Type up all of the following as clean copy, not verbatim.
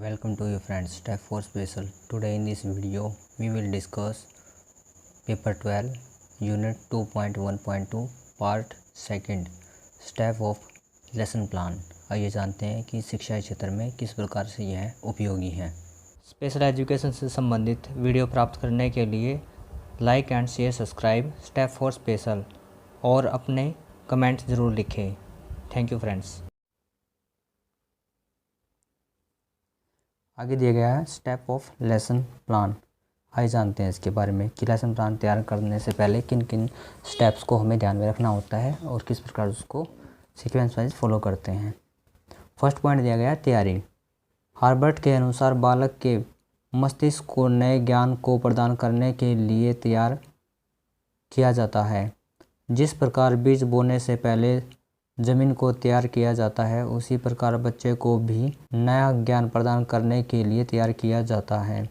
Welcome to you friends, Step 4 Special. Today in this video we will discuss paper 12 unit 2.1.2 part 2 step of lesson plan। आइए जानते हैं कि शिक्षा क्षेत्र में किस प्रकार से यह उपयोगी है। स्पेशल एजुकेशन से संबंधित वीडियो प्राप्त करने के लिए like and share subscribe step 4 special और अपने कमेंट ज़रूर लिखें। Thank you friends. आगे दिया गया है स्टेप ऑफ लेसन प्लान। आइए जानते हैं इसके बारे में कि लेसन प्लान तैयार करने से पहले किन किन स्टेप्स को हमें ध्यान में रखना होता है और किस प्रकार उसको सीक्वेंस वाइज फॉलो करते हैं। फर्स्ट पॉइंट दिया गया है तैयारी। हार्वर्ड के अनुसार बालक के मस्तिष्क को नए ज्ञान को प्रदान करने के लिए तैयार किया जाता है। जिस प्रकार बीज बोने से पहले ज़मीन को तैयार किया जाता है, उसी प्रकार बच्चे को भी नया ज्ञान प्रदान करने के लिए तैयार किया जाता है।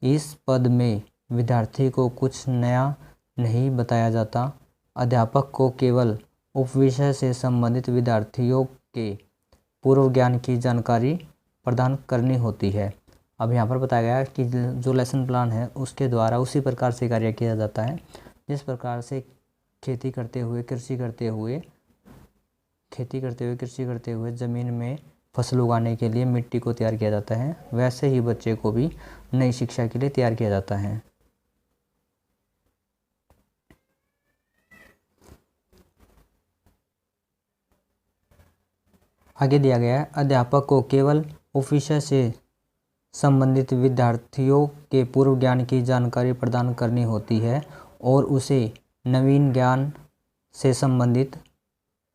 इस पद में विद्यार्थी को कुछ नया नहीं बताया जाता। अध्यापक को केवल उपविषय से संबंधित विद्यार्थियों के पूर्व ज्ञान की जानकारी प्रदान करनी होती है। अब यहाँ पर बताया गया है कि जो लेसन प्लान है उसके द्वारा उसी प्रकार से कार्य किया जाता है जिस प्रकार से खेती करते हुए कृषि करते हुए ज़मीन में फसल उगाने के लिए मिट्टी को तैयार किया जाता है, वैसे ही बच्चे को भी नई शिक्षा के लिए तैयार किया जाता है। आगे दिया गया है अध्यापक को केवल उपविषय से संबंधित विद्यार्थियों के पूर्व ज्ञान की जानकारी प्रदान करनी होती है और उसे नवीन ज्ञान से संबंधित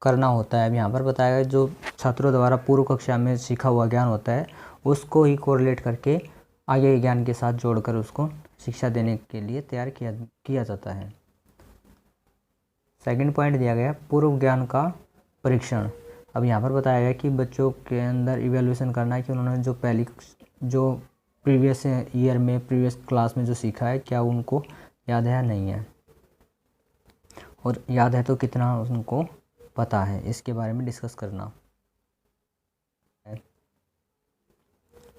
करना होता है। अब यहाँ पर बताया गया जो छात्रों द्वारा पूर्व कक्षा में सीखा हुआ ज्ञान होता है उसको ही कोरिलेट करके आगे के ज्ञान के साथ जोड़कर उसको शिक्षा देने के लिए तैयार किया जाता है। सेकंड पॉइंट दिया गया पूर्व ज्ञान का परीक्षण। अब यहाँ पर बताया गया कि बच्चों के अंदर इवैल्यूएशन करना है कि उन्होंने जो प्रीवियस ईयर में प्रीवियस क्लास में जो सीखा है क्या उनको याद है या नहीं है, और याद है तो कितना उनको पता है, इसके बारे में डिस्कस करना।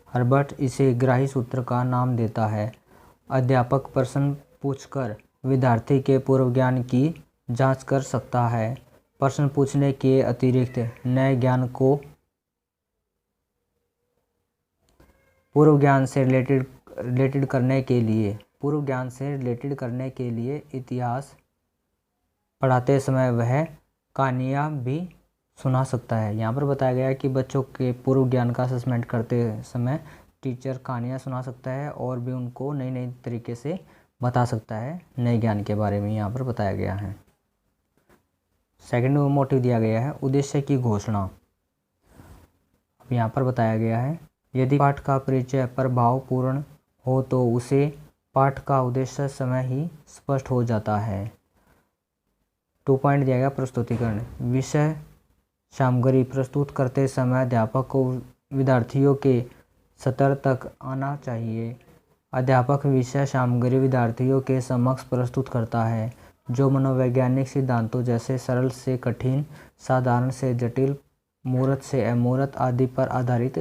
हर्बर्ट इसे ग्राही सूत्र का नाम देता है। अध्यापक प्रश्न पूछकर विद्यार्थी के पूर्व ज्ञान की जांच कर सकता है। प्रश्न पूछने के अतिरिक्त नए ज्ञान को पूर्व ज्ञान से रिलेटेड करने के लिए इतिहास पढ़ाते समय वह कहानियाँ भी सुना सकता है। यहाँ पर बताया गया है कि बच्चों के पूर्व ज्ञान का असेसमेंट करते समय टीचर कहानियाँ सुना सकता है और भी उनको नई तरीके से बता सकता है नए ज्ञान के बारे में, यहाँ पर बताया गया है। सेकंड मोटिव दिया गया है उद्देश्य की घोषणा। अब यहाँ पर बताया गया है यदि पाठ का परिचय प्रभावपूर्ण हो तो उसे पाठ का उद्देश्य समय ही स्पष्ट हो जाता है। 2 पॉइंट दिया गया प्रस्तुतिकरण। विषय सामग्री प्रस्तुत करते समय अध्यापक को विद्यार्थियों के स्तर तक आना चाहिए। अध्यापक विषय सामग्री विद्यार्थियों के समक्ष प्रस्तुत करता है जो मनोवैज्ञानिक सिद्धांतों जैसे सरल से कठिन, साधारण से जटिल, मूर्त से अमूर्त आदि पर आधारित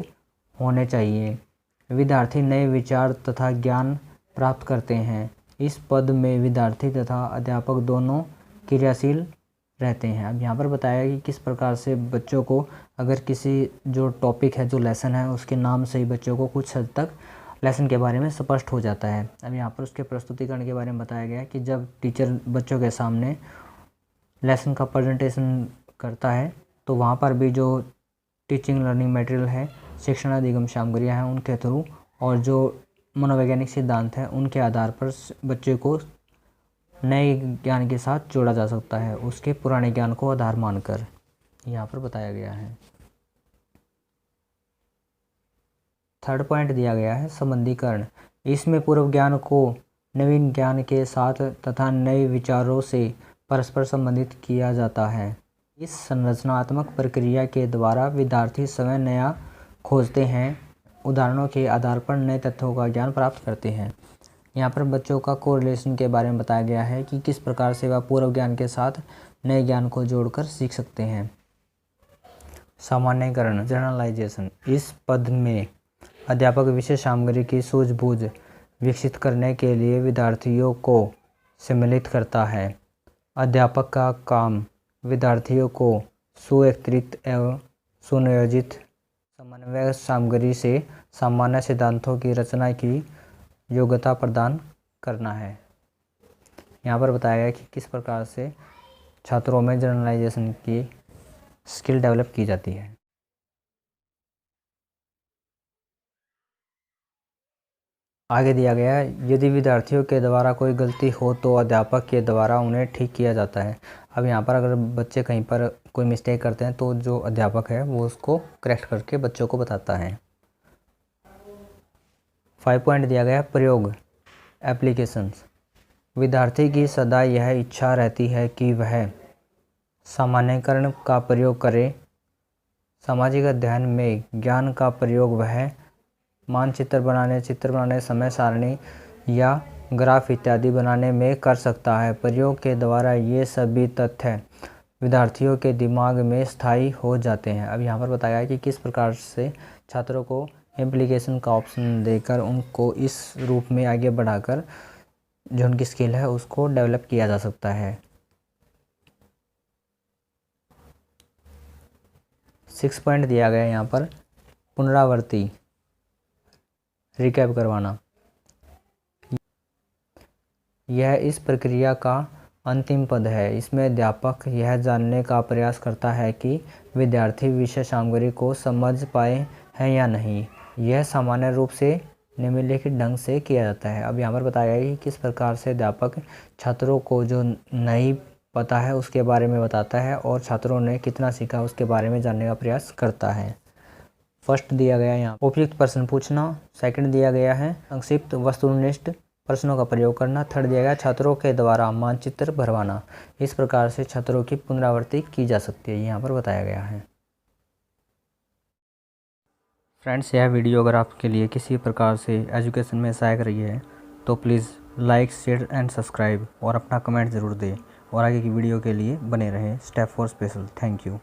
होने चाहिए। विद्यार्थी नए विचार तथा ज्ञान प्राप्त करते हैं। इस पद में विद्यार्थी तथा अध्यापक दोनों क्रियाशील रहते हैं। अब यहाँ पर बताया कि किस प्रकार से बच्चों को अगर किसी जो टॉपिक है जो लेसन है उसके नाम से ही बच्चों को कुछ हद तक लेसन के बारे में स्पष्ट हो जाता है। अब यहाँ पर उसके प्रस्तुतिकरण के बारे में बताया गया है कि जब टीचर बच्चों के सामने लेसन का प्रेजेंटेशन करता है तो वहाँ पर भी जो टीचिंग लर्निंग मटेरियल है, शिक्षण अधिगम सामग्रियाँ हैं उनके थ्रू और जो मनोवैज्ञानिक सिद्धांत हैं उनके आधार पर बच्चे को नए ज्ञान के साथ जोड़ा जा सकता है उसके पुराने ज्ञान को आधार मानकर, यहाँ पर बताया गया है। थर्ड पॉइंट दिया गया है संबंधीकरण। इसमें पूर्व ज्ञान को नवीन ज्ञान के साथ तथा नए विचारों से परस्पर संबंधित किया जाता है। इस संरचनात्मक प्रक्रिया के द्वारा विद्यार्थी स्वयं नया खोजते हैं, उदाहरणों के आधार पर नए तथ्यों का ज्ञान प्राप्त करते हैं। यहाँ पर बच्चों का कोरिलेशन के बारे में बताया गया है कि किस प्रकार से वह पूर्व ज्ञान के साथ नए ज्ञान को जोड़कर सीख सकते हैं। सामान्यीकरण जनरलाइजेशन। इस पद में अध्यापक विषय सामग्री की सूझबूझ विकसित करने के लिए विद्यार्थियों को सम्मिलित करता है। अध्यापक का काम विद्यार्थियों को सुएकत्रित एवं सुनियोजित समन्वय सामग्री से सामान्य सिद्धांतों की रचना की योग्यता प्रदान करना है। यहाँ पर बताया गया कि किस प्रकार से छात्रों में जर्नलाइजेशन की स्किल डेवलप की जाती है। आगे दिया गया है, यदि विद्यार्थियों के द्वारा कोई गलती हो तो अध्यापक के द्वारा उन्हें ठीक किया जाता है। अब यहाँ पर अगर बच्चे कहीं पर कोई मिस्टेक करते हैं तो जो अध्यापक है वो उसको करेक्ट करके बच्चों को बताता है। 5 पॉइंट दिया गया है, प्रयोग एप्लीकेशंस। विद्यार्थी की सदा यह इच्छा रहती है कि वह सामान्यीकरण का प्रयोग करे। सामाजिक अध्ययन में ज्ञान का प्रयोग वह मानचित्र बनाने, चित्र बनाने, समय सारणी या ग्राफ इत्यादि बनाने में कर सकता है। प्रयोग के द्वारा ये सभी तथ्य विद्यार्थियों के दिमाग में स्थायी हो जाते हैं। अब यहाँ पर बताया है कि किस प्रकार से छात्रों को एप्लीकेशन का ऑप्शन देकर उनको इस रूप में आगे बढ़ाकर जो उनकी स्किल है उसको डेवलप किया जा सकता है। 6 पॉइंट दिया गया है यहाँ पर, पुनरावृत्ति, रिकैप करवाना। यह इस प्रक्रिया का अंतिम पद है। इसमें अध्यापक यह जानने का प्रयास करता है कि विद्यार्थी विषय सामग्री को समझ पाए हैं या नहीं। यह सामान्य रूप से निम्नलिखित ढंग से किया जाता है। अब यहाँ पर बताया गया कि किस प्रकार से अध्यापक छात्रों को जो नहीं पता है उसके बारे में बताता है और छात्रों ने कितना सीखा उसके बारे में जानने का प्रयास करता है। फर्स्ट दिया गया है यहाँ उपयुक्त प्रश्न पूछना। सेकंड दिया गया है संक्षिप्त वस्तुनिष्ठ प्रश्नों का प्रयोग करना। थर्ड दिया गया छात्रों के द्वारा मानचित्र भरवाना। इस प्रकार से छात्रों की पुनरावृत्ति की जा सकती है, यहाँ पर बताया गया है। फ्रेंड्स, यह वीडियो अगर आपके लिए किसी प्रकार से एजुकेशन में सहायक रही है तो please like, share and subscribe और अपना कमेंट ज़रूर दें और आगे की वीडियो के लिए बने रहें। Step 4 special. Thank you.